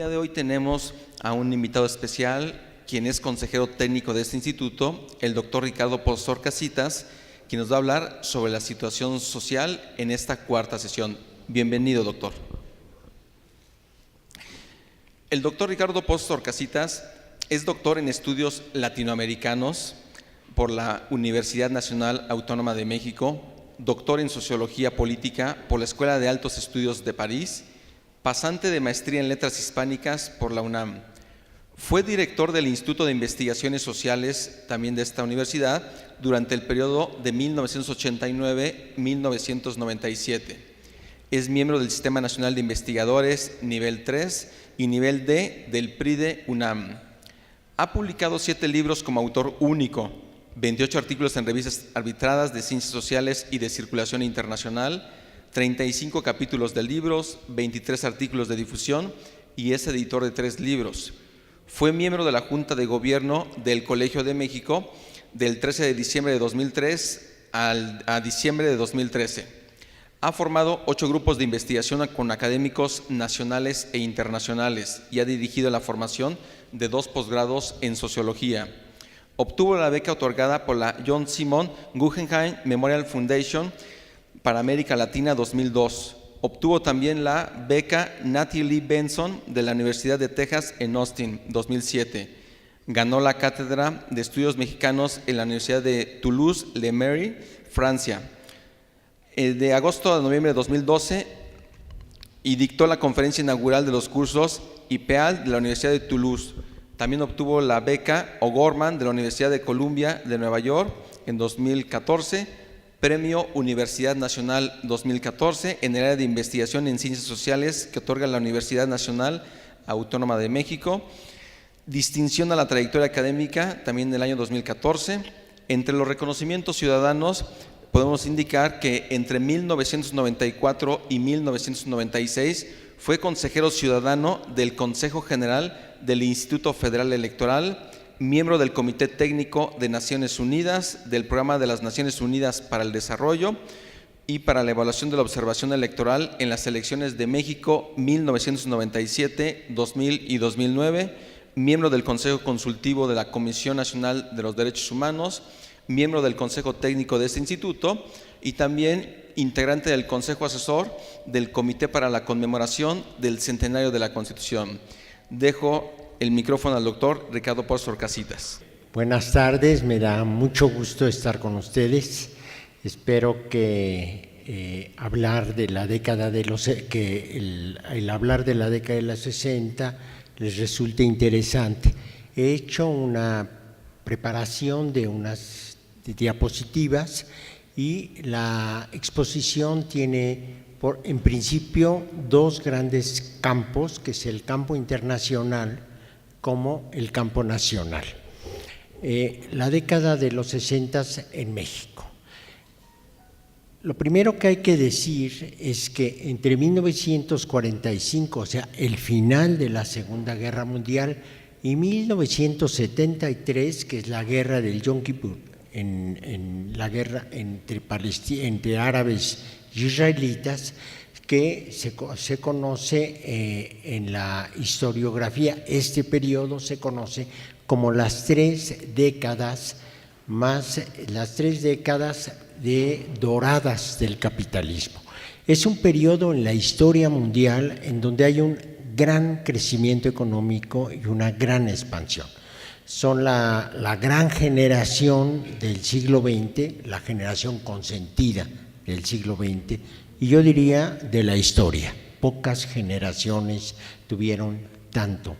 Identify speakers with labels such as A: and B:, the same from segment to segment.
A: día de hoy tenemos a un invitado especial, quien es consejero técnico de este instituto, el doctor Ricardo Postor Casitas, quien nos va a hablar sobre la situación social en esta cuarta sesión. Bienvenido, doctor. El doctor Ricardo Postor Casitas es doctor en estudios latinoamericanos por la Universidad Nacional Autónoma de México, doctor en Sociología Política por la Escuela de Altos Estudios de París, pasante de maestría en Letras Hispánicas por la UNAM. Fue director del Instituto de Investigaciones Sociales, también de esta universidad, durante el periodo de 1989-1997. Es miembro del Sistema Nacional de Investigadores Nivel 3 y Nivel D del PRIDE UNAM. Ha publicado 7 libros como autor único, 28 artículos en revistas arbitradas de ciencias sociales y de circulación internacional, 35 capítulos de libros, 23 artículos de difusión y es editor de 3 libros. Fue miembro de la Junta de Gobierno del Colegio de México del 13 de diciembre de 2003 a diciembre de 2013. Ha formado 8 grupos de investigación con académicos nacionales e internacionales y ha dirigido la formación de 2 posgrados en sociología. Obtuvo la beca otorgada por la John Simon Guggenheim Memorial Foundation para América Latina 2002. Obtuvo también la beca Natty Lee Benson de la Universidad de Texas en Austin 2007. Ganó la cátedra de Estudios Mexicanos en la Universidad de Toulouse-le-Mairie, Francia, de agosto a noviembre de 2012, y dictó la conferencia inaugural de los cursos IPEAL de la Universidad de Toulouse. También obtuvo la beca O'Gorman de la Universidad de Columbia de Nueva York en 2014, Premio Universidad Nacional 2014 en el área de investigación en ciencias sociales que otorga la Universidad Nacional Autónoma de México, distinción a la trayectoria académica también en el año 2014. Entre los reconocimientos ciudadanos podemos indicar que entre 1994 y 1996 fue consejero ciudadano del Consejo General del Instituto Federal Electoral, miembro del Comité Técnico de Naciones Unidas, del Programa de las Naciones Unidas para el Desarrollo y para la Evaluación de la Observación Electoral en las elecciones de México 1997, 2000 y 2009, miembro del Consejo Consultivo de la Comisión Nacional de los Derechos Humanos, miembro del Consejo Técnico de este instituto y también integrante del Consejo Asesor del Comité para la Conmemoración del Centenario de la Constitución. Dejo el micrófono al doctor Ricardo Postor Casitas.
B: Buenas tardes, me da mucho gusto estar con ustedes. Espero que hablar de la década de los el hablar de la década de los 60 les resulte interesante. He hecho una preparación de unas diapositivas y la exposición tiene en principio 2 grandes campos, que es el campo internacional como el campo nacional. La década de los 60 en México. Lo primero que hay que decir es que entre 1945, o sea, el final de la Segunda Guerra Mundial, y 1973, que es la guerra del Yom Kippur, en la guerra entre árabes y israelitas, que se conoce en la historiografía, este periodo se conoce como las 3 décadas doradas del capitalismo. Es un periodo en la historia mundial en donde hay un gran crecimiento económico y una gran expansión. Son la gran generación del siglo XX, la generación consentida del siglo XX, y yo diría de la historia. Pocas generaciones tuvieron tanto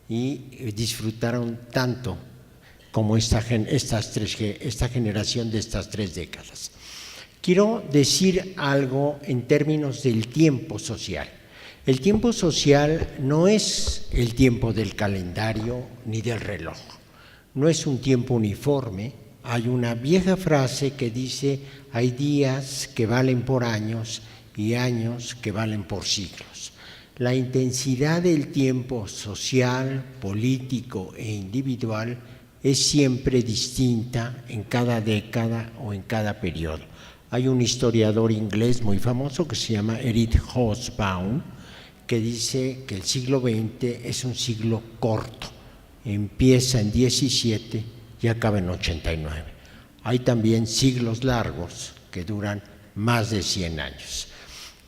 B: y disfrutaron tanto como esta generación de estas 3 décadas. Quiero decir algo en términos del tiempo social. El tiempo social no es el tiempo del calendario ni del reloj, no es un tiempo uniforme. Hay una vieja frase que dice: hay días que valen por años y años que valen por siglos. La intensidad del tiempo social, político e individual es siempre distinta en cada década o en cada periodo. Hay un historiador inglés muy famoso que se llama Eric Hobsbawm, que dice que el siglo XX es un siglo corto, empieza en 17 y acaba en 89. Hay también siglos largos que duran más de 100 años.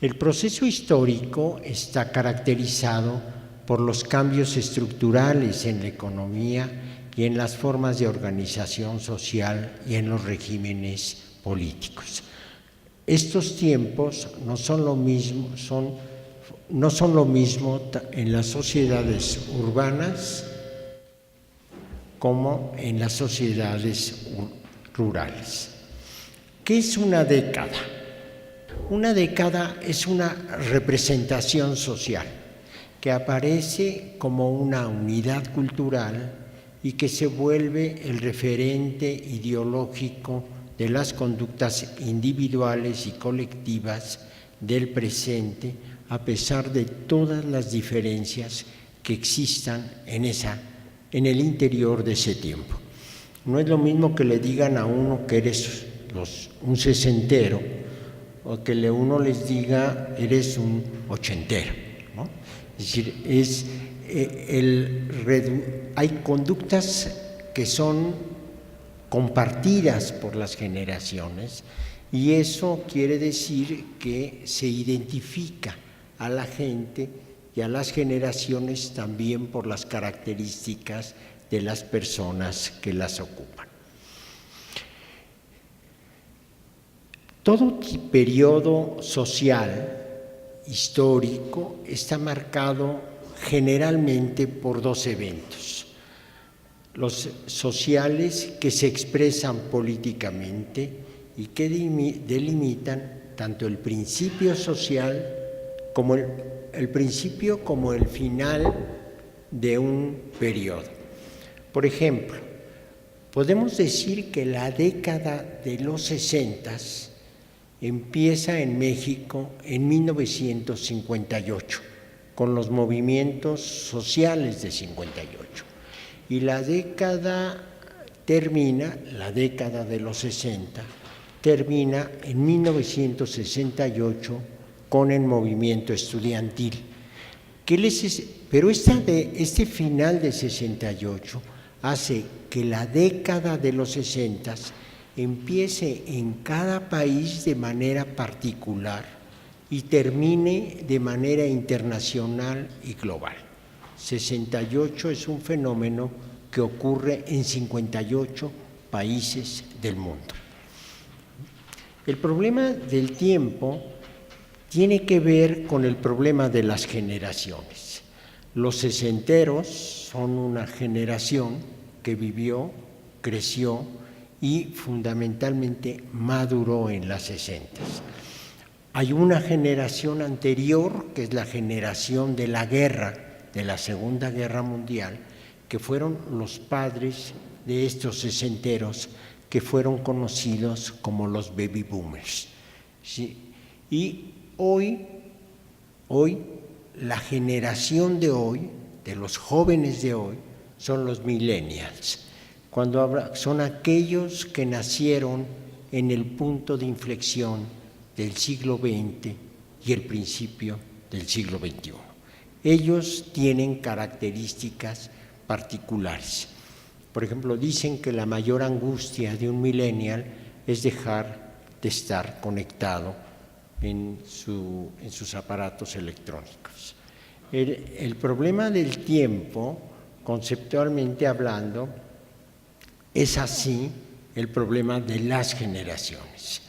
B: El proceso histórico está caracterizado por los cambios estructurales en la economía y en las formas de organización social y en los regímenes políticos. Estos tiempos no son lo mismo en las sociedades urbanas como en las sociedades rurales. ¿Qué es una década? Una década es una representación social que aparece como una unidad cultural y que se vuelve el referente ideológico de las conductas individuales y colectivas del presente, a pesar de todas las diferencias que existan en el interior de ese tiempo. No es lo mismo que le digan a uno que eres un sesentero o que uno les diga eres un ochentero, ¿no? Es decir, hay conductas que son compartidas por las generaciones y eso quiere decir que se identifica a la gente y a las generaciones también por las características de las personas que las ocupan. Todo periodo social, histórico, está marcado generalmente por dos eventos: los sociales, que se expresan políticamente y que delimitan tanto el principio social como el principio como el final de un periodo. Por ejemplo, podemos decir que la década de los 60 empieza en México en 1958, con los movimientos sociales de 58. Y la década de los 60, termina en 1968 con el movimiento estudiantil. Pero este final de 68 hace que la década de los 60 empiece en cada país de manera particular y termine de manera internacional y global. 68 es un fenómeno que ocurre en 58 países del mundo. El problema del tiempo tiene que ver con el problema de las generaciones. Los sesenteros son una generación que vivió, creció y fundamentalmente maduró en las 60. Hay una generación anterior, que es la generación de la guerra, de la Segunda Guerra Mundial, que fueron los padres de estos sesenteros, que fueron conocidos como los baby boomers. ¿Sí? Y hoy, la generación de hoy, de los jóvenes de hoy, son los millennials, son aquellos que nacieron en el punto de inflexión del siglo XX y el principio del siglo XXI. Ellos tienen características particulares. Por ejemplo, dicen que la mayor angustia de un millennial es dejar de estar conectado en sus aparatos electrónicos. El problema del tiempo, conceptualmente hablando, es así el problema de las generaciones.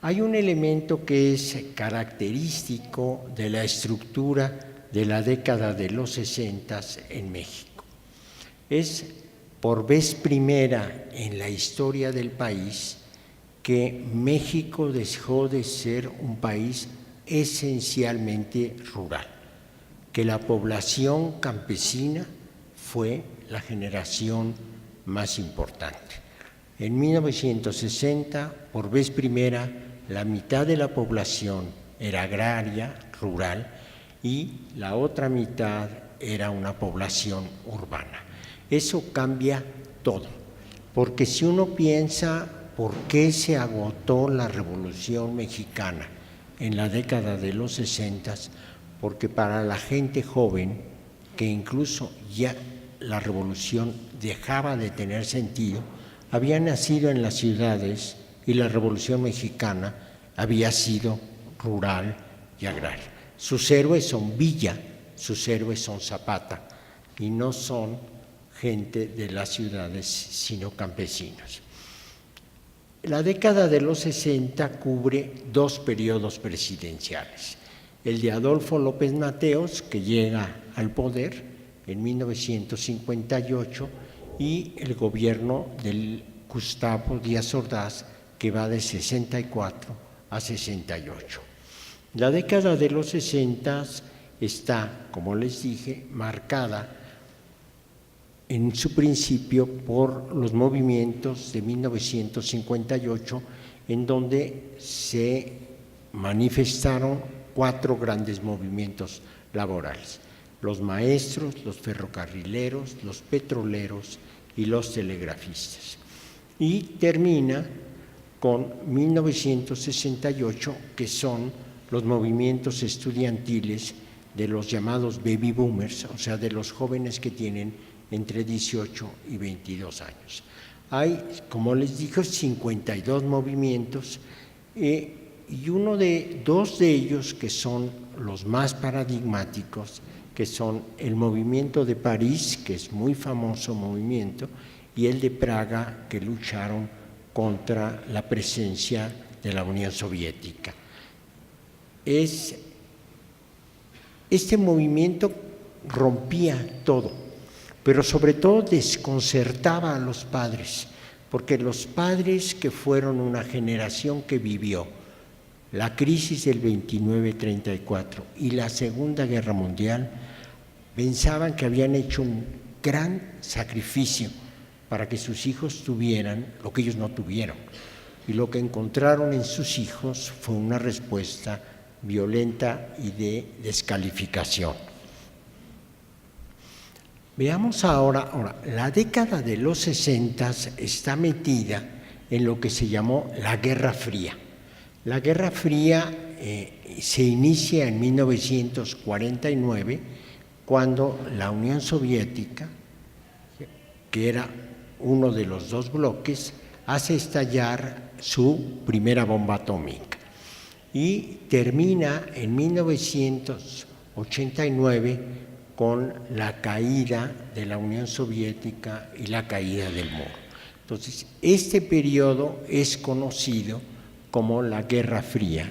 B: Hay un elemento que es característico de la estructura de la década de los 60 en México. Es por vez primera en la historia del país que México dejó de ser un país esencialmente rural, que la población campesina fue la generación más importante. En 1960, por vez primera, la mitad de la población era agraria, rural, y la otra mitad era una población urbana. Eso cambia todo, porque si uno piensa por qué se agotó la Revolución Mexicana en la década de los 60, porque para la gente joven, que incluso ya la revolución dejaba de tener sentido, había nacido en las ciudades y la Revolución Mexicana había sido rural y agraria. Sus héroes son Villa, sus héroes son Zapata, y no son gente de las ciudades, sino campesinos. La década de los 60 cubre dos periodos presidenciales. El de Adolfo López Mateos, que llega al poder en 1958, y el gobierno del Gustavo Díaz Ordaz, que va de 64 a 68. La década de los 60 está, como les dije, marcada en su principio por los movimientos de 1958, en donde se manifestaron 4 grandes movimientos laborales: los maestros, los ferrocarrileros, los petroleros y los telegrafistas. Y termina con 1968, que son los movimientos estudiantiles de los llamados baby boomers, o sea, de los jóvenes que tienen entre 18 y 22 años. Hay, como les digo, 52 movimientos y dos de ellos que son los más paradigmáticos, que son el movimiento de París, que es muy famoso movimiento, y el de Praga, que lucharon contra la presencia de la Unión Soviética. Este movimiento rompía todo, pero sobre todo desconcertaba a los padres, porque los padres, que fueron una generación que vivió la crisis del 29-34 y la Segunda Guerra Mundial, pensaban que habían hecho un gran sacrificio para que sus hijos tuvieran lo que ellos no tuvieron. Y lo que encontraron en sus hijos fue una respuesta violenta y de descalificación. Veamos ahora, la década de los 60 está metida en lo que se llamó la Guerra Fría. La Guerra Fría se inicia en 1949, cuando la Unión Soviética, que era uno de los dos bloques, hace estallar su primera bomba atómica, y termina en 1989 con la caída de la Unión Soviética y la caída del muro. Entonces, este periodo es conocido como la Guerra Fría,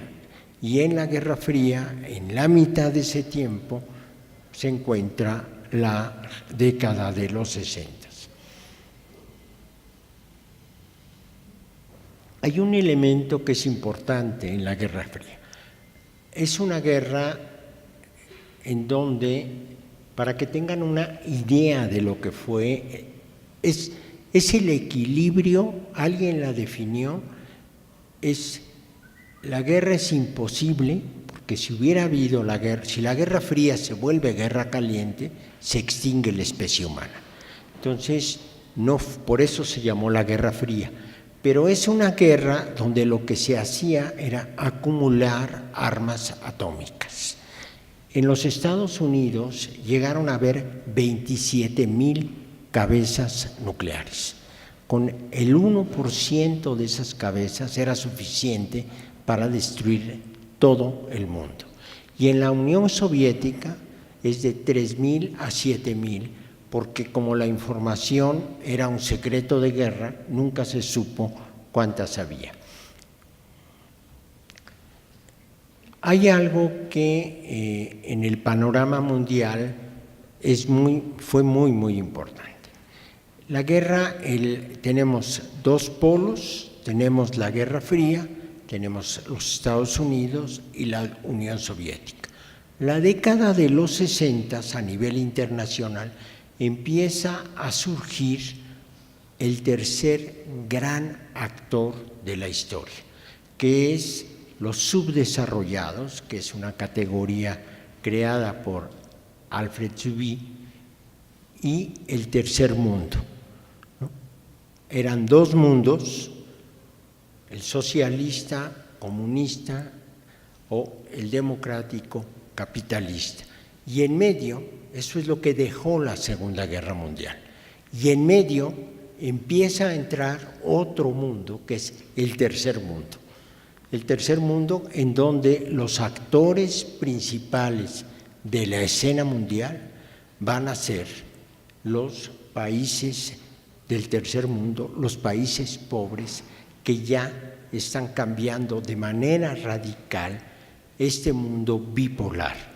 B: y en la Guerra Fría, en la mitad de ese tiempo, se encuentra la década de los 60. Hay un elemento que es importante en la Guerra Fría. Es una guerra en donde, para que tengan una idea de lo que fue, es el equilibrio, alguien la definió, la guerra es imposible, porque si hubiera habido la guerra, si la Guerra Fría se vuelve guerra caliente, se extingue la especie humana. Entonces, no, por eso se llamó la Guerra Fría. Pero es una guerra donde lo que se hacía era acumular armas atómicas. En los Estados Unidos llegaron a haber 27,000 cabezas nucleares. Con el 1% de esas cabezas era suficiente para destruir todo el mundo. Y en la Unión Soviética es de 3,000 a 7,000, porque como la información era un secreto de guerra, nunca se supo cuántas había. Hay algo que en el panorama mundial fue muy importante. La guerra, tenemos dos polos, tenemos la Guerra Fría, tenemos los Estados Unidos y la Unión Soviética. La década de los 60 a nivel internacional empieza a surgir el tercer gran actor de la historia, que es los subdesarrollados, que es una categoría creada por Alfred Zubie, y el tercer mundo, ¿no? Eran dos mundos, el socialista, comunista, o el democrático capitalista. Y en medio, eso es lo que dejó la Segunda Guerra Mundial. Y en medio empieza a entrar otro mundo, que es el tercer mundo. El tercer mundo en donde los actores principales de la escena mundial van a ser los países del tercer mundo, los países pobres, que ya están cambiando de manera radical este mundo bipolar.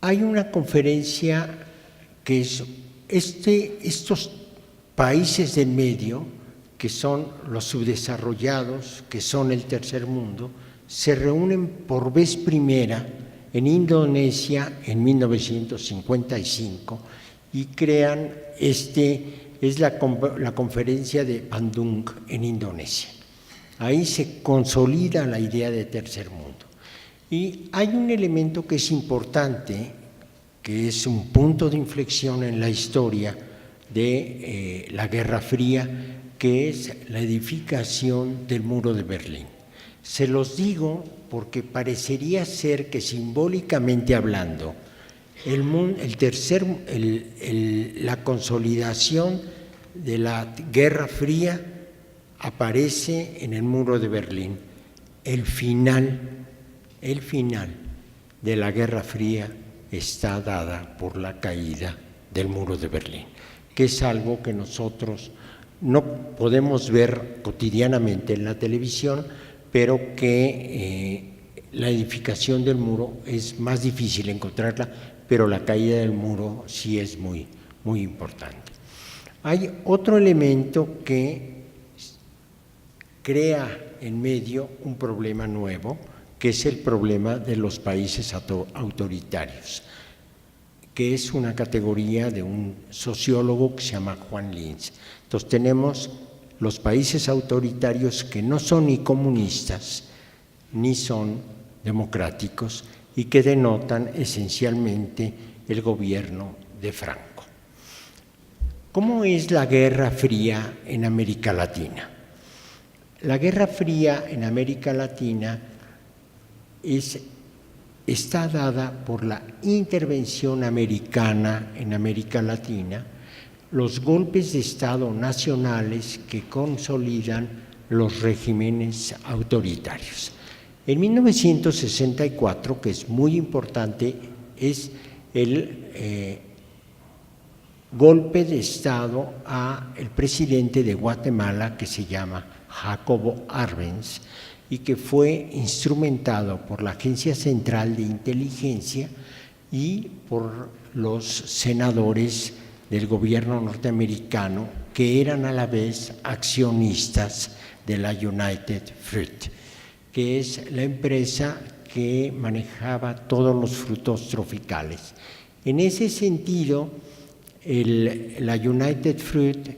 B: Hay una conferencia que es estos países del medio, que son los subdesarrollados, que son el tercer mundo, se reúnen por vez primera en Indonesia en 1955 y crean es la conferencia de Bandung en Indonesia. Ahí se consolida la idea de tercer mundo. Y hay un elemento que es importante, que es un punto de inflexión en la historia de la Guerra Fría, que es la edificación del Muro de Berlín. Se los digo porque parecería ser que simbólicamente hablando, la consolidación de la Guerra Fría aparece en el Muro de Berlín. El final de la Guerra Fría está dada por la caída del Muro de Berlín, que es algo que nosotros no podemos ver cotidianamente en la televisión, pero que la edificación del muro es más difícil encontrarla, pero la caída del muro sí es muy, muy importante. Hay otro elemento que crea en medio un problema nuevo, que es el problema de los países autoritarios, que es una categoría de un sociólogo que se llama Juan Linz. Entonces tenemos los países autoritarios que no son ni comunistas ni son democráticos y que denotan esencialmente el gobierno de Franco. ¿Cómo es la Guerra Fría en América Latina? La Guerra Fría en América Latina está dada por la intervención americana en América Latina, los golpes de Estado nacionales que consolidan los regímenes autoritarios. En 1964, que es muy importante, es el golpe de Estado al presidente de Guatemala, que se llama Jacobo Arbenz, y que fue instrumentado por la Agencia Central de Inteligencia y por los senadores del gobierno norteamericano, que eran a la vez accionistas de la United Fruit, que es la empresa que manejaba todos los frutos tropicales. En ese sentido, la United Fruit,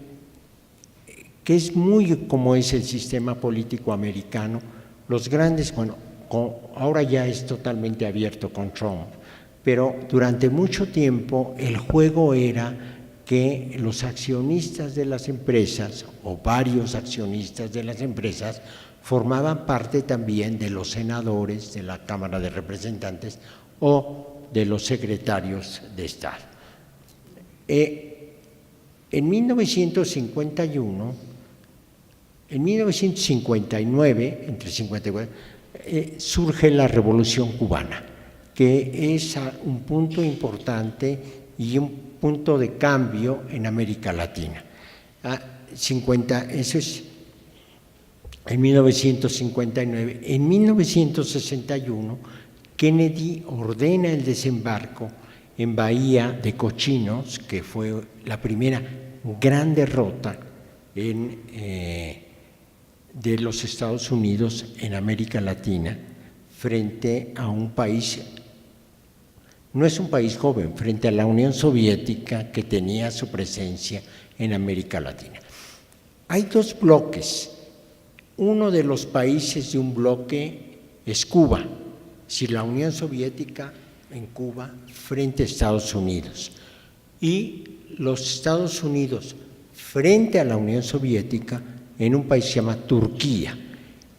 B: que es muy como es el sistema político americano, los grandes, ahora ya es totalmente abierto con Trump, pero durante mucho tiempo el juego era que los accionistas de las empresas, o varios accionistas de las empresas, formaban parte también de los senadores de la Cámara de Representantes o de los secretarios de Estado. En 1959, entre 54, surge la Revolución Cubana, que es un punto importante y un punto de cambio en América Latina. Eso es en 1959. En 1961, Kennedy ordena el desembarco en Bahía de Cochinos, que fue la primera gran derrota de los Estados Unidos en América Latina frente a un país, no es un país joven, frente a la Unión Soviética, que tenía su presencia en América Latina. Hay dos bloques. Uno de los países de un bloque es Cuba, si la Unión Soviética en Cuba frente a Estados Unidos, y los Estados Unidos frente a la Unión Soviética en un país que se llama Turquía.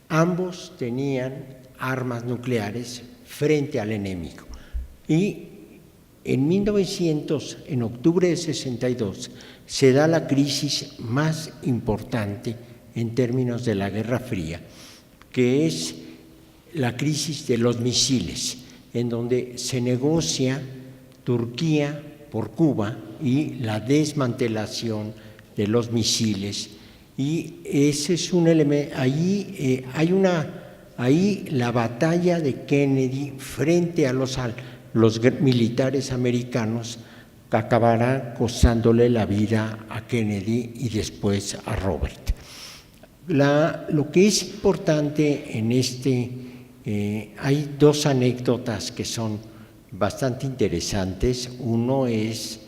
B: Ambos tenían armas nucleares frente al enemigo. Y en octubre de 62, se da la crisis más importante en términos de la Guerra Fría, que es la crisis de los misiles, en donde se negocia Turquía por Cuba y la desmantelación de los misiles. Y ese es un elemento, ahí la batalla de Kennedy frente a los militares americanos acabará costándole la vida a Kennedy y después a Robert. Lo que es importante en hay dos anécdotas que son bastante interesantes. Uno es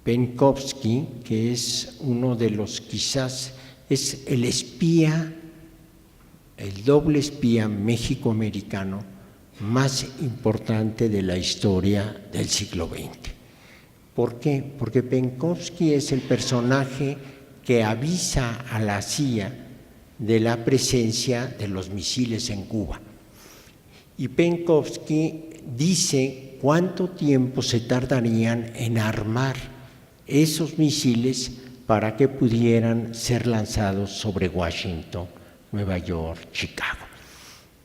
B: Penkovsky, que es uno de los, quizás es el espía, el doble espía méxico-americano más importante de la historia del siglo XX. ¿Por qué? Porque Penkovsky es el personaje que avisa a la CIA de la presencia de los misiles en Cuba. Y Penkovsky dice cuánto tiempo se tardarían en armar esos misiles para que pudieran ser lanzados sobre Washington, Nueva York, Chicago.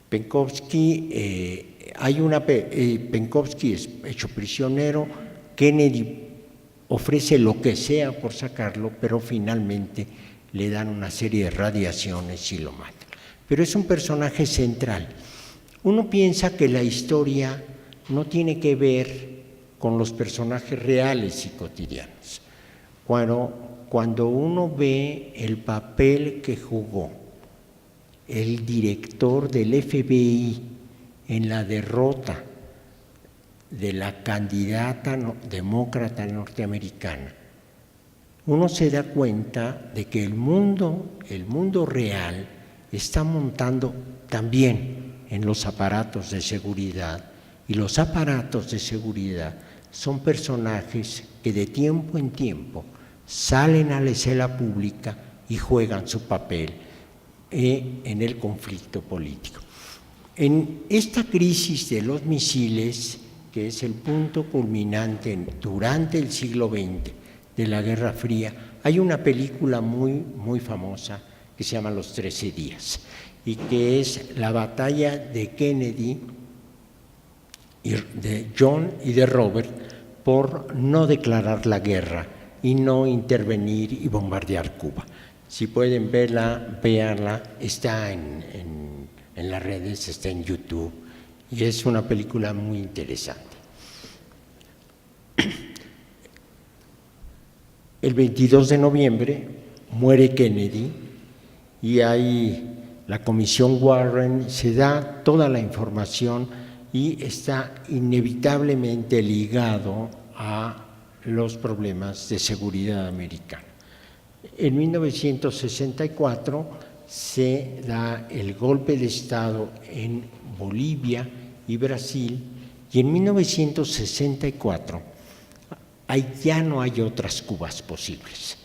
B: Penkovsky es hecho prisionero. Kennedy ofrece lo que sea por sacarlo, pero finalmente le dan una serie de radiaciones y lo matan. Pero es un personaje central. Uno piensa que la historia no tiene que ver con los personajes reales y cotidianos. Cuando uno ve el papel que jugó el director del FBI en la derrota de la candidata demócrata norteamericana, uno se da cuenta de que el mundo real está montando también en los aparatos de seguridad, y los aparatos de seguridad son personajes que de tiempo en tiempo salen a la escena pública y juegan su papel en el conflicto político. En esta crisis de los misiles, que es el punto culminante durante el siglo XX de la Guerra Fría, hay una película muy famosa que se llama Los 13 días, y que es la batalla de Kennedy, de John y de Robert, por no declarar la guerra y no intervenir y bombardear Cuba. Si pueden verla, véanla, está en las redes, está en YouTube, y es una película muy interesante. El 22 de noviembre muere Kennedy y hay la comisión Warren, se da toda la información y está inevitablemente ligado a los problemas de seguridad americana. En 1964 se da el golpe de Estado en Bolivia y Brasil, y en 1964 ya no hay otras Cubas posibles.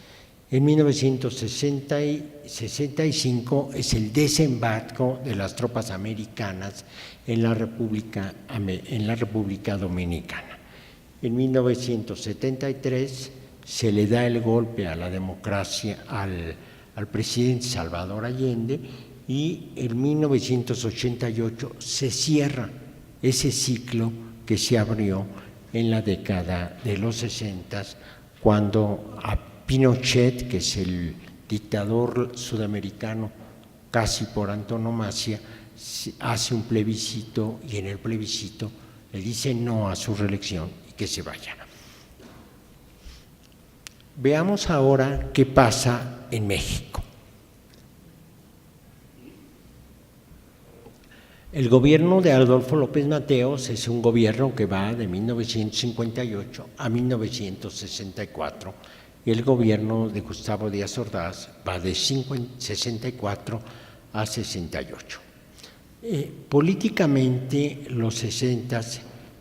B: En 1965 es el desembarco de las tropas americanas en la República Dominicana. En 1973 se le da el golpe a la democracia al presidente Salvador Allende, y en 1988 se cierra ese ciclo que se abrió en la década de los 60, cuando a Pinochet, que es el dictador sudamericano casi por antonomasia, hace un plebiscito, y en el plebiscito le dice no a su reelección y que se vaya. Veamos ahora qué pasa en México. El gobierno de Adolfo López Mateos es un gobierno que va de 1958 a 1964, y el gobierno de Gustavo Díaz Ordaz va de 64 a 68. Políticamente, los 60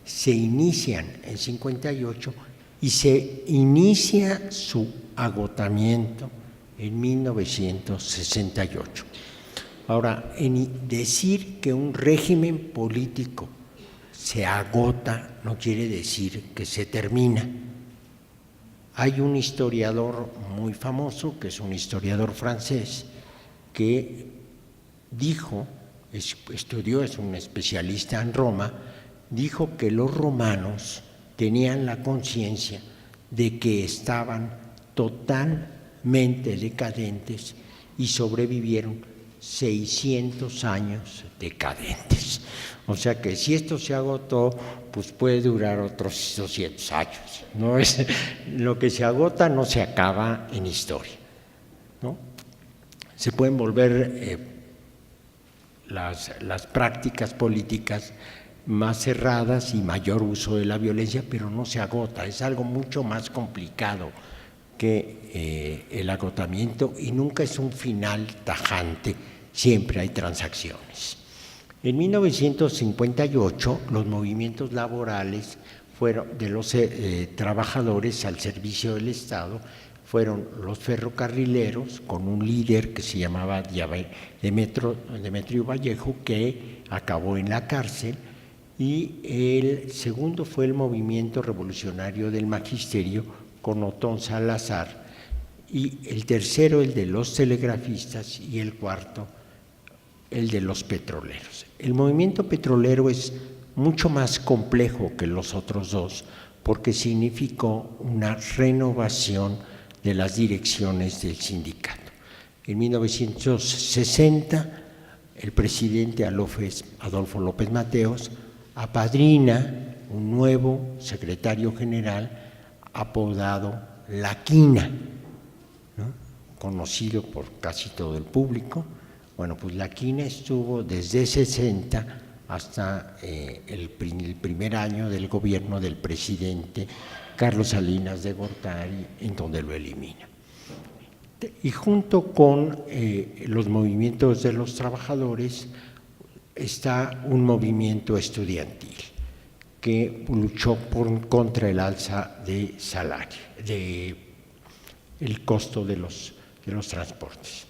B: se inician en 58 y se inicia su agotamiento en 1968. Ahora, decir que un régimen político se agota no quiere decir que se termina. Hay un historiador muy famoso, que es un historiador francés, que dijo, estudió, es un especialista en Roma, dijo que los romanos tenían la conciencia de que estaban totalmente decadentes y sobrevivieron 600 años decadentes. O sea que si esto se agotó, pues puede durar otros 200 años. No es, lo que se agota no se acaba en historia, ¿no? Se pueden volver las prácticas políticas más cerradas y mayor uso de la violencia, pero no se agota, es algo mucho más complicado que el agotamiento y nunca es un final tajante, siempre hay transacciones. En 1958 los movimientos laborales fueron de los trabajadores al servicio del Estado, fueron los ferrocarrileros con un líder que se llamaba Demetrio Vallejo, que acabó en la cárcel, y el segundo fue el movimiento revolucionario del magisterio con Otón Salazar, y el tercero el de los telegrafistas y el cuarto el de los petroleros. El movimiento petrolero es mucho más complejo que los otros dos porque significó una renovación de las direcciones del sindicato. En 1960, el presidente Adolfo López Mateos apadrina un nuevo secretario general apodado La Quina, ¿no? Conocido por casi todo el público. Bueno, pues La Quina estuvo desde 60 hasta el primer año del gobierno del presidente Carlos Salinas de Gortari, en donde lo elimina. Y junto con los movimientos de los trabajadores está un movimiento estudiantil que luchó contra el alza de salario, el costo de los transportes.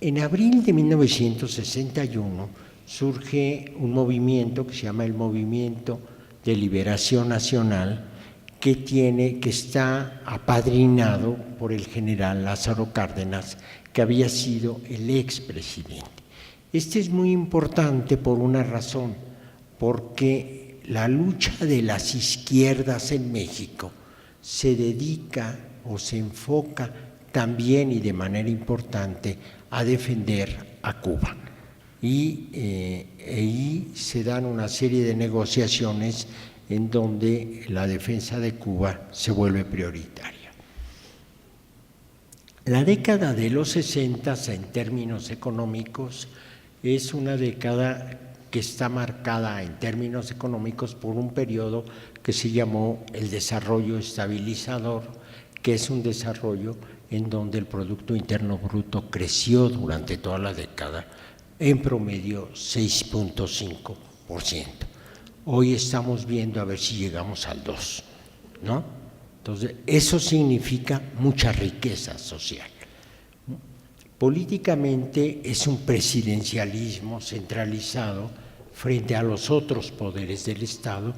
B: En abril de 1961 surge un movimiento que se llama el Movimiento de Liberación Nacional, que está apadrinado por el general Lázaro Cárdenas, que había sido el expresidente. Este es muy importante por una razón, porque la lucha de las izquierdas en México se dedica o se enfoca también y de manera importante a defender a Cuba. Y ahí se dan una serie de negociaciones en donde la defensa de Cuba se vuelve prioritaria. La década de los 60 en términos económicos es una década que está marcada en términos económicos por un periodo que se llamó el desarrollo estabilizador, que es un desarrollo en donde el Producto Interno Bruto creció durante toda la década en promedio 6.5%. Hoy estamos viendo a ver si llegamos al 2%, ¿no? Entonces, eso significa mucha riqueza social. Políticamente es un presidencialismo centralizado frente a los otros poderes del Estado,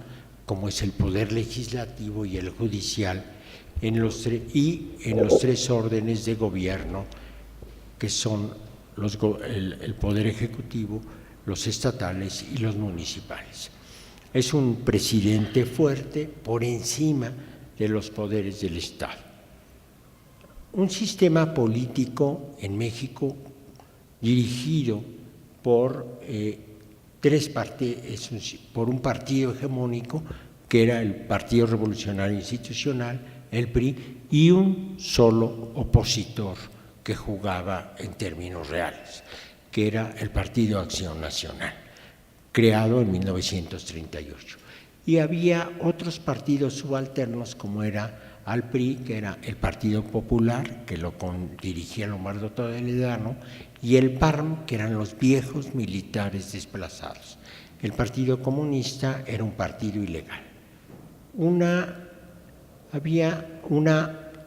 B: como es el poder legislativo y el judicial, en los tres órdenes de gobierno, que son el poder ejecutivo, los estatales y los municipales. Es un presidente fuerte por encima de los poderes del Estado. Un sistema político en México dirigido por por un partido hegemónico, que era el Partido Revolucionario Institucional, el PRI, y un solo opositor que jugaba en términos reales, que era el Partido Acción Nacional, creado en 1938. Y había otros partidos subalternos, como era al PRI, que era el Partido Popular, que lo dirigía Lombardo Toledano, y el PARM, que eran los viejos militares desplazados. El Partido Comunista era un partido ilegal.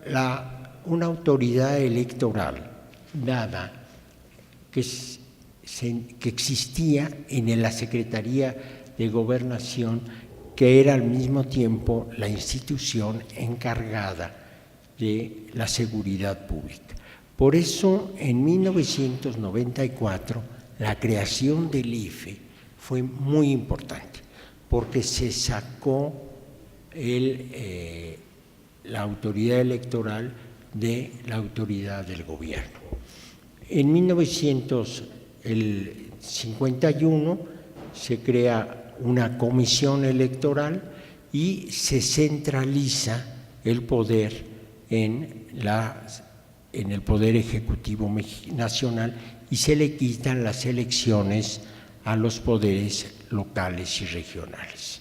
B: La una autoridad electoral dada que existía en la Secretaría de Gobernación, que era al mismo tiempo la institución encargada de la seguridad pública. Por eso, en 1994, la creación del IFE fue muy importante, porque se sacó la autoridad electoral de la autoridad del gobierno. En 1951 se crea una comisión electoral y se centraliza el poder en el Poder Ejecutivo Nacional y se le quitan las elecciones a los poderes locales y regionales.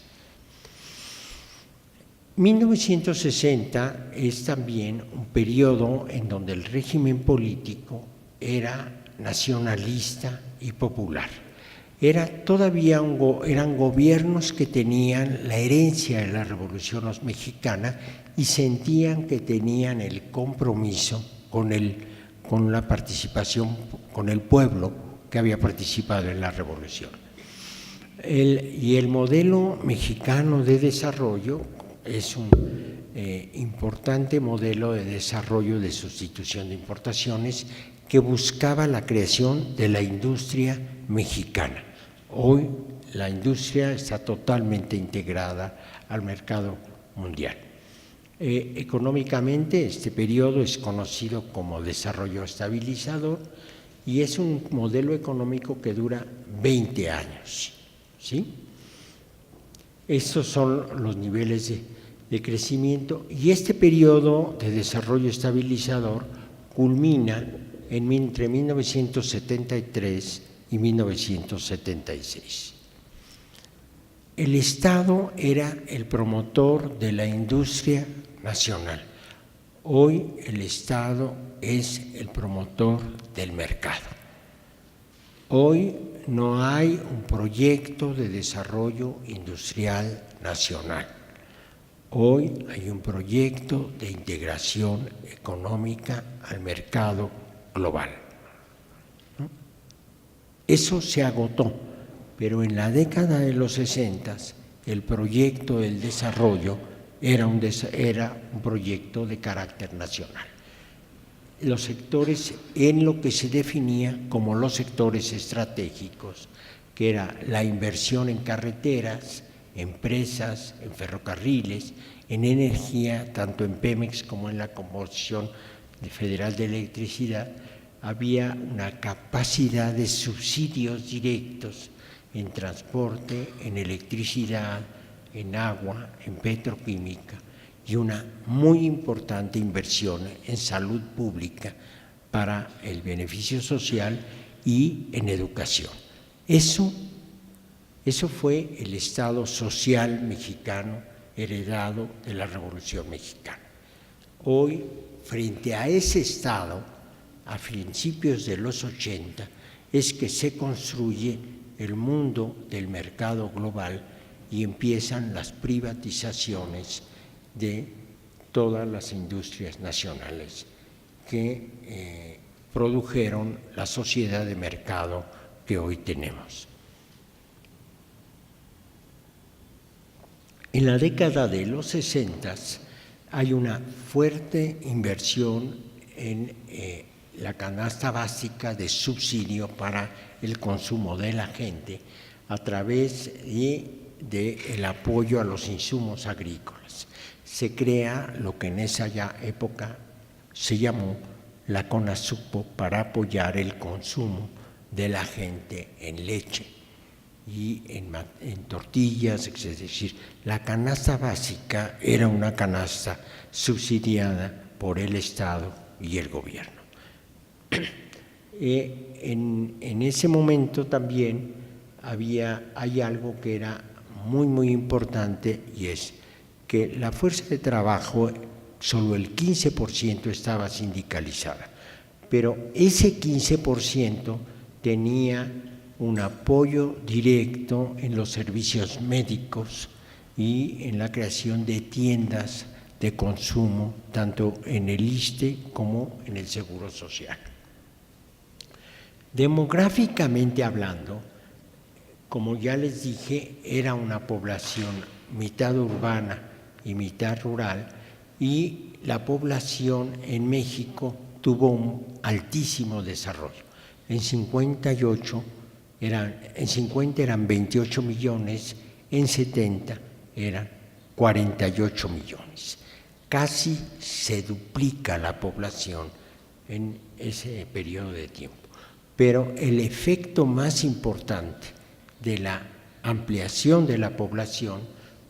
B: 1960 es también un periodo en donde el régimen político era nacionalista y popular. Eran gobiernos que tenían la herencia de la Revolución Mexicana y sentían que tenían el compromiso con la participación, con el pueblo que había participado en la Revolución. Y el modelo mexicano de desarrollo es un importante modelo de desarrollo de sustitución de importaciones que buscaba la creación de la industria mexicana. Hoy la industria está totalmente integrada al mercado mundial. Económicamente, este periodo es conocido como desarrollo estabilizador y es un modelo económico que dura 20 años. ¿Sí? Estos son los niveles de crecimiento y este periodo de desarrollo estabilizador culmina entre 1973 y 1976. El Estado era el promotor de la industria nacional. Hoy el Estado es el promotor del mercado. Hoy no hay un proyecto de desarrollo industrial nacional. Hoy hay un proyecto de integración económica al mercado global. Eso se agotó, pero en la década de los 60 el proyecto del desarrollo era un proyecto de carácter nacional. Los sectores en lo que se definía como los sectores estratégicos, que era la inversión en carreteras, empresas, en ferrocarriles, en energía, tanto en Pemex como en la Comisión Federal de Electricidad, había una capacidad de subsidios directos en transporte, en electricidad, en agua, en petroquímica y una muy importante inversión en salud pública para el beneficio social y en educación. Eso fue el Estado social mexicano heredado de la Revolución Mexicana. Hoy, frente a ese Estado, a principios de los 80, es que se construye el mundo del mercado global y empiezan las privatizaciones de todas las industrias nacionales que produjeron la sociedad de mercado que hoy tenemos. En la década de los 60 hay una fuerte inversión en la canasta básica de subsidio para el consumo de la gente a través del apoyo a los insumos agrícolas. Se crea lo que en esa época se llamó la CONASUPO para apoyar el consumo de la gente en leche y en tortillas, es decir, la canasta básica era una canasta subsidiada por el Estado y el gobierno. En ese momento también hay algo que era muy, muy importante y es que la fuerza de trabajo, solo el 15% estaba sindicalizada, pero ese 15% tenía un apoyo directo en los servicios médicos y en la creación de tiendas de consumo, tanto en el ISSSTE como en el Seguro Social. Demográficamente hablando, como ya les dije, era una población mitad urbana y mitad rural, y la población en México tuvo un altísimo desarrollo. En 50 eran 28 millones, en 70 eran 48 millones. Casi se duplica la población en ese periodo de tiempo. Pero el efecto más importante de la ampliación de la población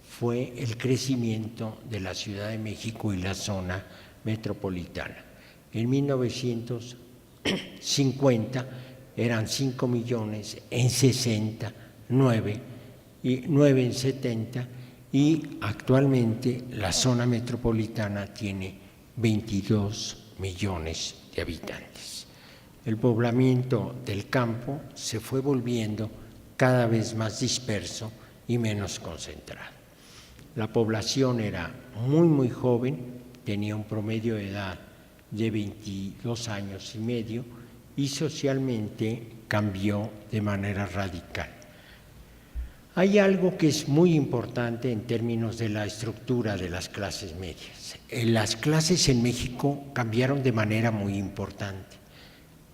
B: fue el crecimiento de la Ciudad de México y la zona metropolitana. En 1950 eran 5 millones, en 60, 9 en 70, y actualmente la zona metropolitana tiene 22 millones de habitantes. El poblamiento del campo se fue volviendo cada vez más disperso y menos concentrado. La población era muy joven, tenía un promedio de edad de 22 años y medio, y socialmente cambió de manera radical. Hay algo que es muy importante en términos de la estructura de las clases medias. Las clases en México cambiaron de manera muy importante.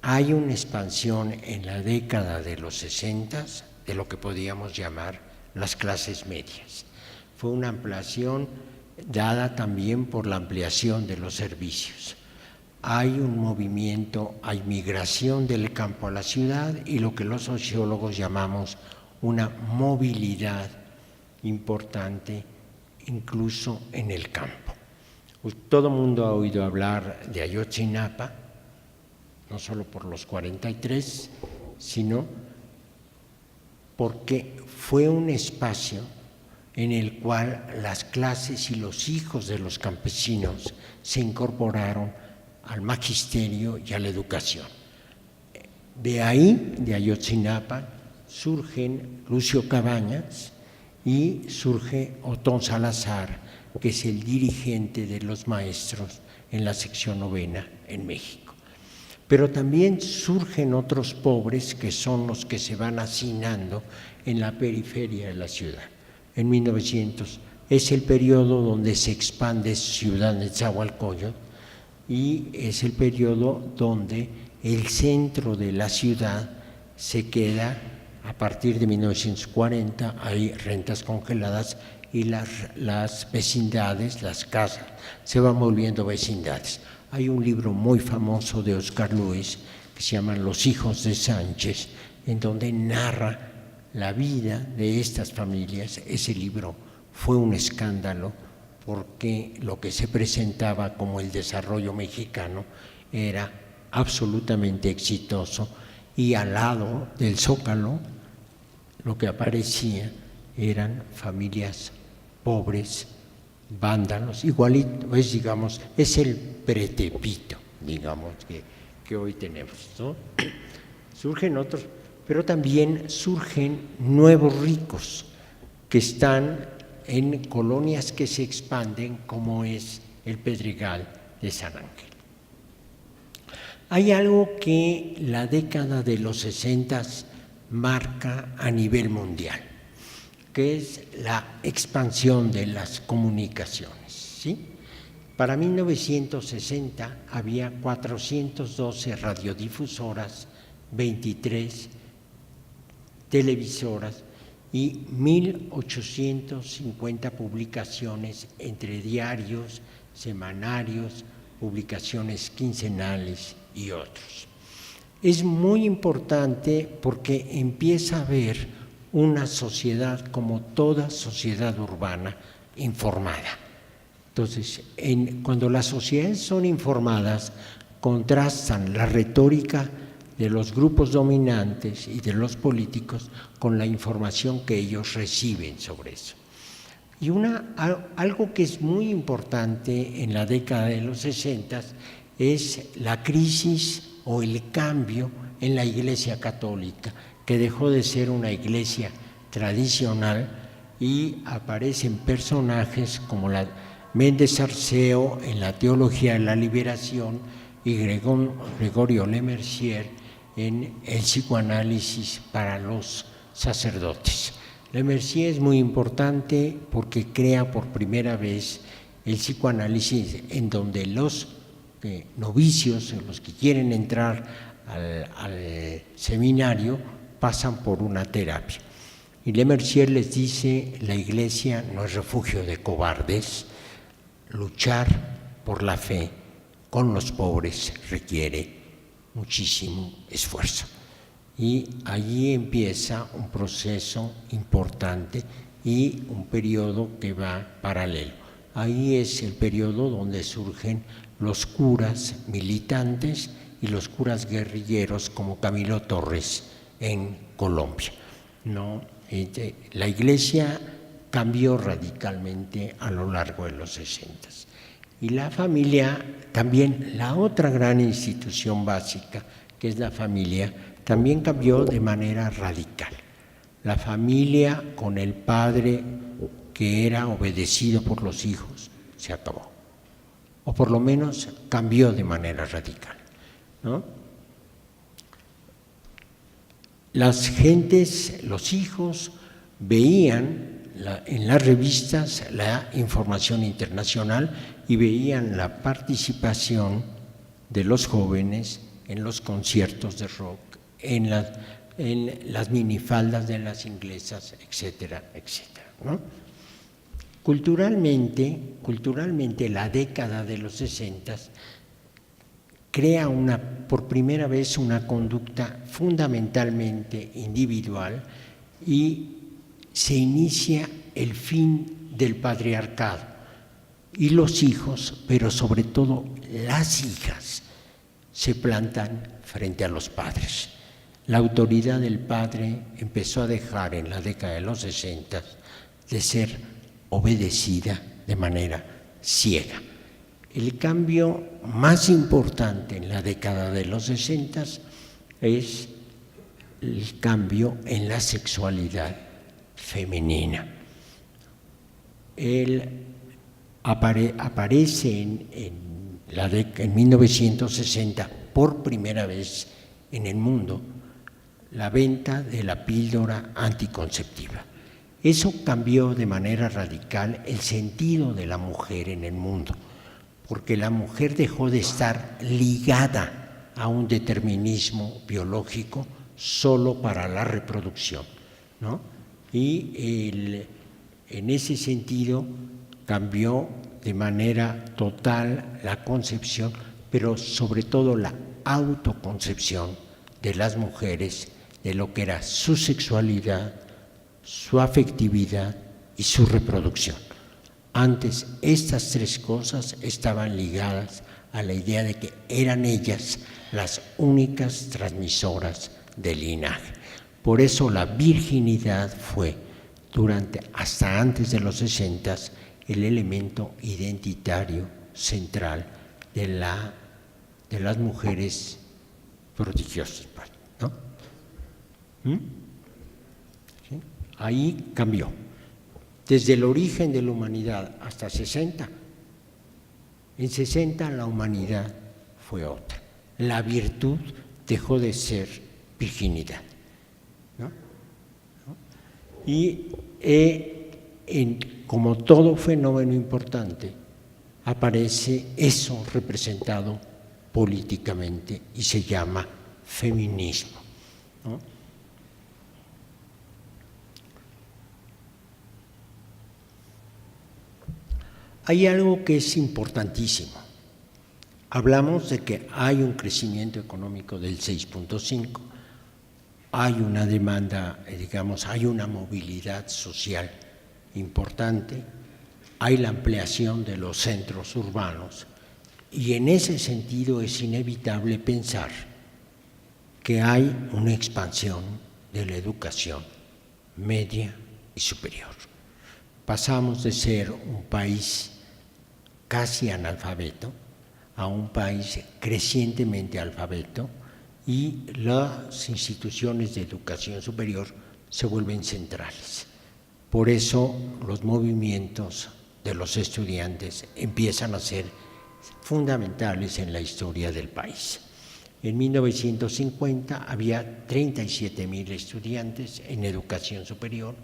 B: Hay una expansión en la década de los 60 de lo que podríamos llamar las clases medias. Fue una ampliación dada también por la ampliación de los servicios. Hay un movimiento, hay migración del campo a la ciudad y lo que los sociólogos llamamos una movilidad importante incluso en el campo. Todo el mundo ha oído hablar de Ayotzinapa, no solo por los 43, sino porque fue un espacio en el cual las clases y los hijos de los campesinos se incorporaron al magisterio y a la educación. De ahí, de Ayotzinapa, surgen Lucio Cabañas y surge Otón Salazar, que es el dirigente de los maestros en la sección 9 en México. Pero también surgen otros pobres que son los que se van hacinando en la periferia de la ciudad. En 1900 es el periodo donde se expande Ciudad Nezahualcóyotl y es el periodo donde el centro de la ciudad se queda a partir de 1940, hay rentas congeladas y las vecindades, las casas, se van volviendo vecindades. Hay un libro muy famoso de Oscar Luis que se llama Los hijos de Sánchez, en donde narra la vida de estas familias. Ese libro fue un escándalo porque lo que se presentaba como el desarrollo mexicano era absolutamente exitoso, y al lado del Zócalo lo que aparecía eran familias pobres, vándalos, igualito, es el pretepito, digamos, que hoy tenemos, ¿no? Surgen otros, pero también surgen nuevos ricos que están en colonias que se expanden, como es el Pedregal de San Ángel. Hay algo que la década de los 60 marca a nivel mundial, que es la expansión de las comunicaciones, ¿sí? Para 1960 había 412 radiodifusoras, 23 televisoras y 1.850 publicaciones entre diarios, semanarios, publicaciones quincenales y otros. Es muy importante porque empieza a haber una sociedad, como toda sociedad urbana, informada. Entonces, cuando las sociedades son informadas, contrastan la retórica de los grupos dominantes y de los políticos con la información que ellos reciben sobre eso. Y algo que es muy importante en la década de los 60 es la crisis o el cambio en la Iglesia Católica, que dejó de ser una iglesia tradicional y aparecen personajes como Méndez Arceo en la Teología de la Liberación y Gregorio Lemercier en el psicoanálisis para los sacerdotes. Lemercier es muy importante porque crea por primera vez el psicoanálisis en donde los novicios, los que quieren entrar al seminario, pasan por una terapia. Y Lemercier les dice: la Iglesia no es refugio de cobardes, luchar por la fe con los pobres requiere muchísimo esfuerzo. Y allí empieza un proceso importante y un periodo que va paralelo. Ahí es el periodo donde surgen los curas militantes y los curas guerrilleros como Camilo Torres en Colombia, ¿no? La Iglesia cambió radicalmente a lo largo de los 60. Y la familia, también la otra gran institución básica, que es la familia, también cambió de manera radical. La familia con el padre que era obedecido por los hijos se acabó, o por lo menos cambió de manera radical, ¿no? Las gentes, los hijos, veían en las revistas la información internacional y veían la participación de los jóvenes en los conciertos de rock, en las minifaldas de las inglesas, etcétera, etcétera, ¿no? Culturalmente la década de los 60 crea por primera vez una conducta fundamentalmente individual y se inicia el fin del patriarcado. Y los hijos, pero sobre todo las hijas, se plantan frente a los padres. La autoridad del padre empezó a dejar en la década de los 60 de ser obedecida de manera ciega. El cambio más importante en la década de los 60 es el cambio en la sexualidad femenina. Él aparece en 1960 por primera vez en el mundo la venta de la píldora anticonceptiva. Eso cambió de manera radical el sentido de la mujer en el mundo, porque la mujer dejó de estar ligada a un determinismo biológico solo para la reproducción, ¿no? Y en ese sentido cambió de manera total la concepción, pero sobre todo la autoconcepción de las mujeres, de lo que era su sexualidad, su afectividad y su reproducción. Antes estas tres cosas estaban ligadas a la idea de que eran ellas las únicas transmisoras del linaje. Por eso la virginidad fue hasta antes de los 60 el elemento identitario central de las mujeres prodigiosas, ¿no? ¿Sí? Ahí cambió. Desde el origen de la humanidad hasta 60, en 60 la humanidad fue otra. La virtud dejó de ser virginidad, ¿no? Y como todo fenómeno importante, aparece eso representado políticamente y se llama feminismo, ¿no? Hay algo que es importantísimo. Hablamos de que hay un crecimiento económico del 6.5, hay una demanda, hay una movilidad social importante, hay la ampliación de los centros urbanos y en ese sentido es inevitable pensar que hay una expansión de la educación media y superior. Pasamos de ser un país casi analfabeto a un país crecientemente alfabeto y las instituciones de educación superior se vuelven centrales. Por eso los movimientos de los estudiantes empiezan a ser fundamentales en la historia del país. En 1950 había 37,000 estudiantes en educación superior,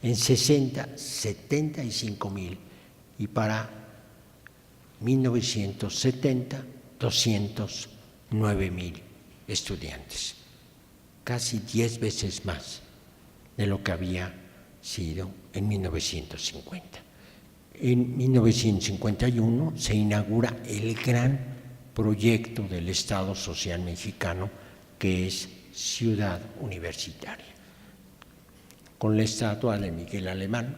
B: en 60, 75,000 y para 1970, 209,000 estudiantes, casi 10 veces más de lo que había sido en 1950. En 1951 se inaugura el gran proyecto del Estado Social Mexicano, que es Ciudad Universitaria, con la estatua de Miguel Alemán,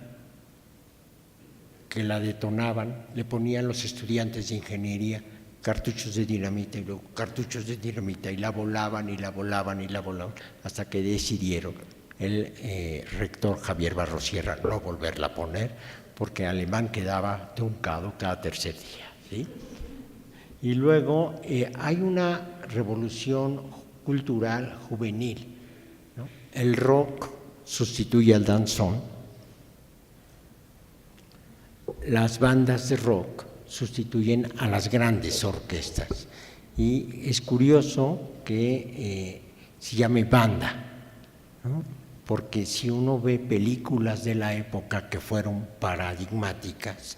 B: que la detonaban, le ponían los estudiantes de ingeniería cartuchos de dinamita y luego cartuchos de dinamita y la volaban y la volaban y la volaban hasta que decidieron el rector Javier Barrosierra no volverla a poner porque Alemán quedaba truncado cada tercer día, ¿sí? Y luego hay una revolución cultural juvenil, ¿no? El rock sustituye al danzón, las bandas de rock sustituyen a las grandes orquestas y es curioso que se llame banda, ¿no? Porque si uno ve películas de la época que fueron paradigmáticas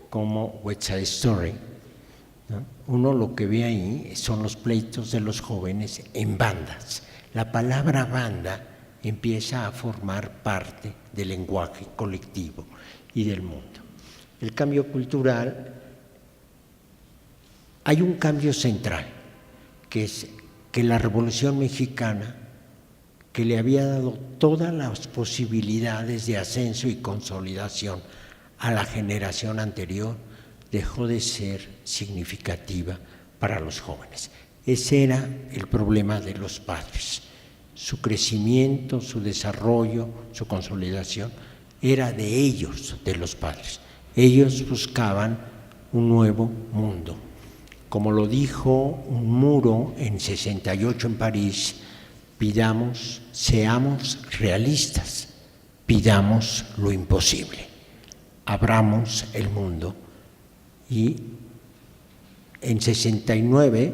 B: como West Side Story, ¿no? Uno lo que ve ahí son los pleitos de los jóvenes en bandas. La palabra banda empieza a formar parte del lenguaje colectivo y del mundo. El cambio cultural, hay un cambio central, que es que la Revolución Mexicana, que le había dado todas las posibilidades de ascenso y consolidación a la generación anterior, dejó de ser significativa para los jóvenes. Ese era el problema de los padres. Su crecimiento, su desarrollo, su consolidación, era de ellos, de los padres. Ellos buscaban un nuevo mundo. Como lo dijo un muro en 68 en París, pidamos, seamos realistas, pidamos lo imposible, abramos el mundo. Y en 69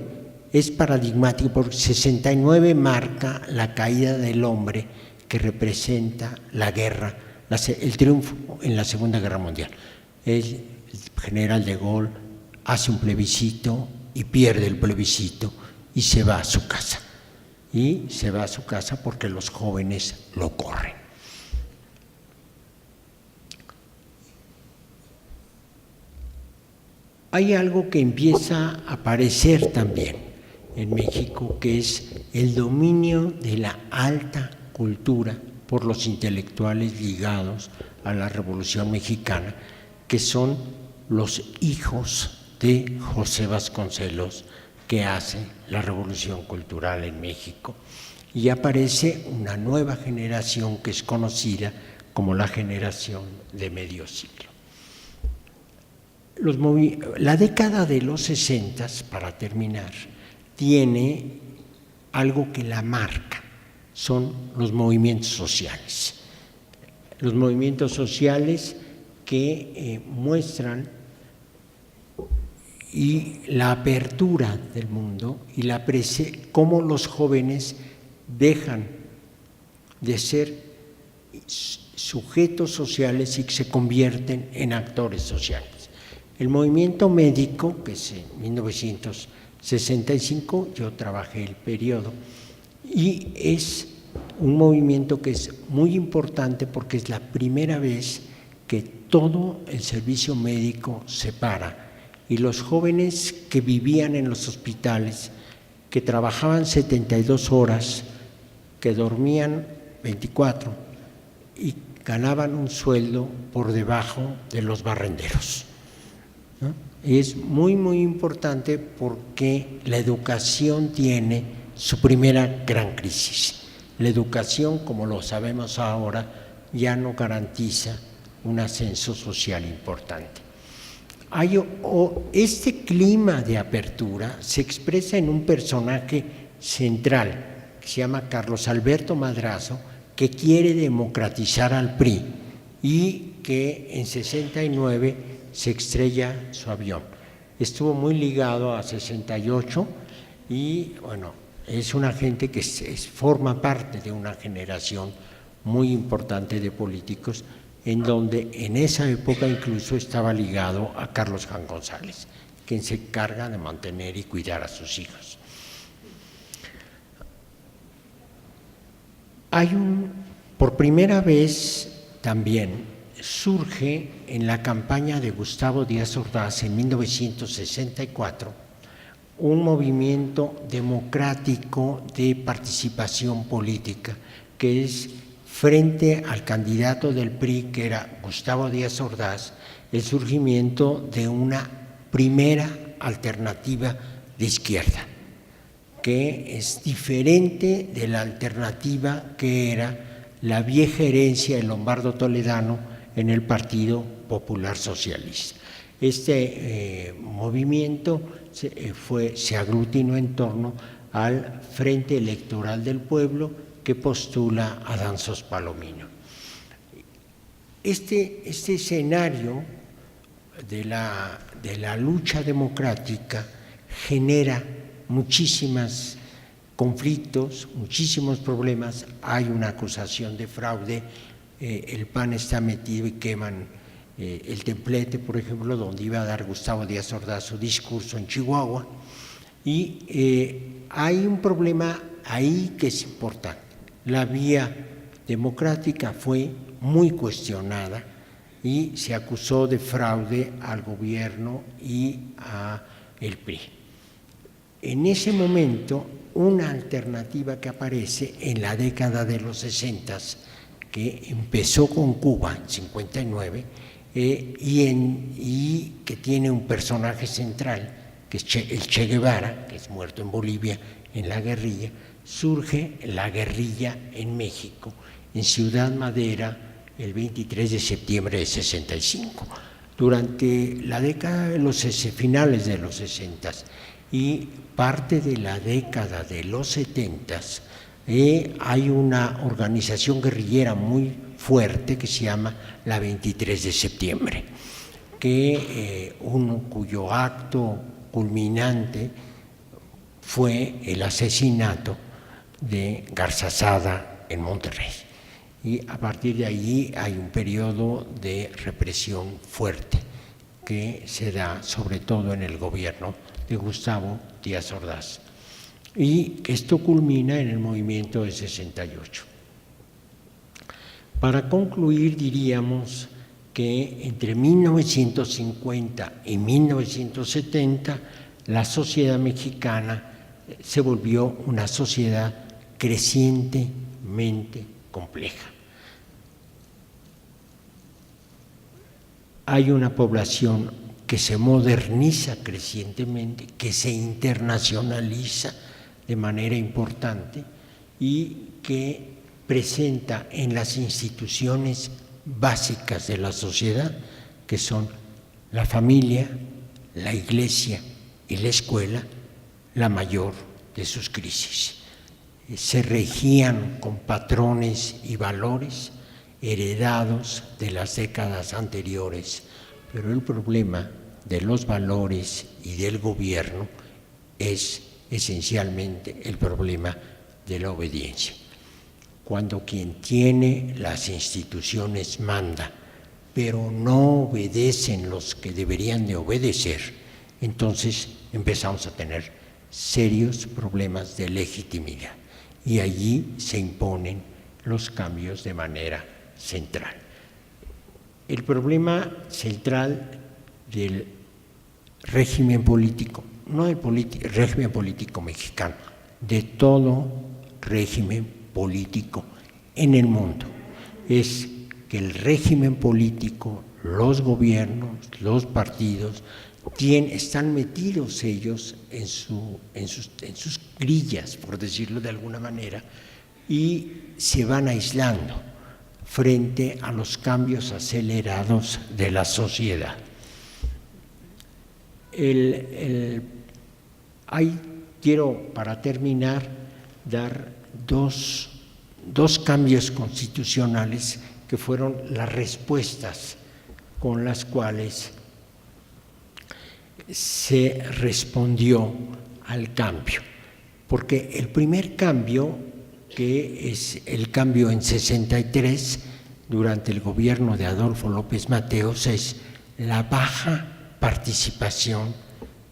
B: es paradigmático porque 69 marca la caída del hombre que representa la guerra, el triunfo en la Segunda Guerra Mundial. El general de Gaulle hace un plebiscito y pierde el plebiscito y se va a su casa. Y se va a su casa porque los jóvenes lo corren. Hay algo que empieza a aparecer también en México, que es el dominio de la alta cultura por los intelectuales ligados a la Revolución Mexicana, que son los hijos de José Vasconcelos, que hace la Revolución Cultural en México. Y aparece una nueva generación que es conocida como la generación de medio siglo. La década de los 60, para terminar, tiene algo que la marca, son los movimientos sociales. Los movimientos sociales que muestran y la apertura del mundo y cómo los jóvenes dejan de ser sujetos sociales y se convierten en actores sociales. El movimiento médico, que es en 1965, yo trabajé el periodo, y es un movimiento que es muy importante porque es la primera vez que todo el servicio médico se para y los jóvenes que vivían en los hospitales, que trabajaban 72 horas, que dormían 24 y ganaban un sueldo por debajo de los barrenderos, ¿no? Es muy, muy importante porque la educación tiene su primera gran crisis. La educación, como lo sabemos ahora, ya no garantiza un ascenso social importante. Este clima de apertura se expresa en un personaje central que se llama Carlos Alberto Madrazo, que quiere democratizar al PRI y que en 69 se estrella su avión. Estuvo muy ligado a 68 y bueno, es una gente que forma parte de una generación muy importante de políticos, en donde en esa época incluso estaba ligado a Carlos Juan González, quien se encarga de mantener y cuidar a sus hijos. Por primera vez también surge en la campaña de Gustavo Díaz Ordaz en 1964 un movimiento democrático de participación política, que es frente al candidato del PRI, que era Gustavo Díaz Ordaz, el surgimiento de una primera alternativa de izquierda, que es diferente de la alternativa que era la vieja herencia de Lombardo Toledano en el Partido Popular Socialista. Este movimiento se aglutinó en torno al Frente Electoral del Pueblo que postula a Danzos Palomino. Este escenario de la lucha democrática genera muchísimos conflictos, muchísimos problemas. Hay una acusación de fraude, el PAN está metido y queman el templete, por ejemplo, donde iba a dar Gustavo Díaz Ordaz su discurso en Chihuahua, y hay un problema ahí que es importante. La vía democrática fue muy cuestionada y se acusó de fraude al gobierno y al PRI. En ese momento, una alternativa que aparece en la década de los 60, que empezó con Cuba en 59, y que tiene un personaje central, que es el Che Guevara, que es muerto en Bolivia en la guerrilla. Surge la guerrilla en México, en Ciudad Madera, el 23 de septiembre de 65. Durante la década de los finales de los 60 y parte de la década de los 70, hay una organización guerrillera muy fuerte que se llama la 23 de septiembre, cuyo acto culminante fue el asesinato de Garzazada en Monterrey. Y a partir de allí hay un periodo de represión fuerte que se da sobre todo en el gobierno de Gustavo Díaz Ordaz. Y esto culmina en el movimiento de 68. Para concluir, diríamos que entre 1950 y 1970 la sociedad mexicana se volvió una sociedad crecientemente compleja. Hay una población que se moderniza crecientemente, que se internacionaliza de manera importante y que presenta en las instituciones básicas de la sociedad, que son la familia, la iglesia y la escuela, la mayor de sus crisis. Se regían con patrones y valores heredados de las décadas anteriores, pero el problema de los valores y del gobierno es esencialmente el problema de la obediencia. Cuando quien tiene las instituciones manda, pero no obedecen los que deberían de obedecer, entonces empezamos a tener serios problemas de legitimidad y allí se imponen los cambios de manera central. El problema central del régimen político, no del régimen político mexicano, de todo régimen político en el mundo, es que el régimen político, los gobiernos, los partidos, están metidos ellos en sus grillas, por decirlo de alguna manera, y se van aislando frente a los cambios acelerados de la sociedad. Quiero, para terminar, dar dos cambios constitucionales que fueron las respuestas con las cuales se respondió al cambio, porque el primer cambio, que es el cambio en 63, durante el gobierno de Adolfo López Mateos, es la baja participación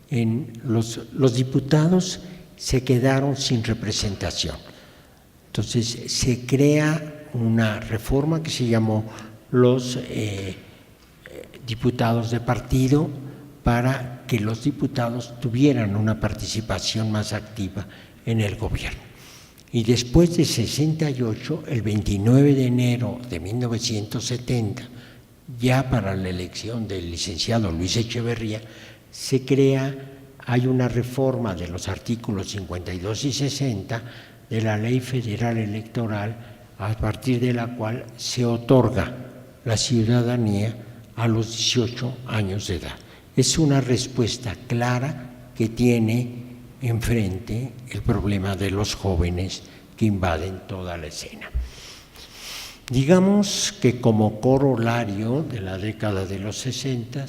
B: en los diputados se quedaron sin representación. Entonces se crea una reforma que se llamó los diputados de partido, para que los diputados tuvieran una participación más activa en el gobierno. Y después de 68, el 29 de enero de 1970, ya para la elección del licenciado Luis Echeverría, hay una reforma de los artículos 52 y 60 de la Ley Federal Electoral, a partir de la cual se otorga la ciudadanía a los 18 años de edad. Es una respuesta clara que tiene enfrente el problema de los jóvenes que invaden toda la escena. Digamos que como corolario de la década de los 60,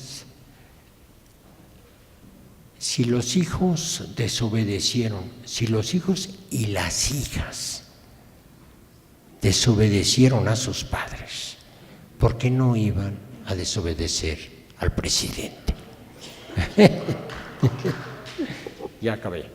B: si los hijos desobedecieron, si los hijos y las hijas desobedecieron a sus padres, ¿por qué no iban a desobedecer al presidente? Ya acabé.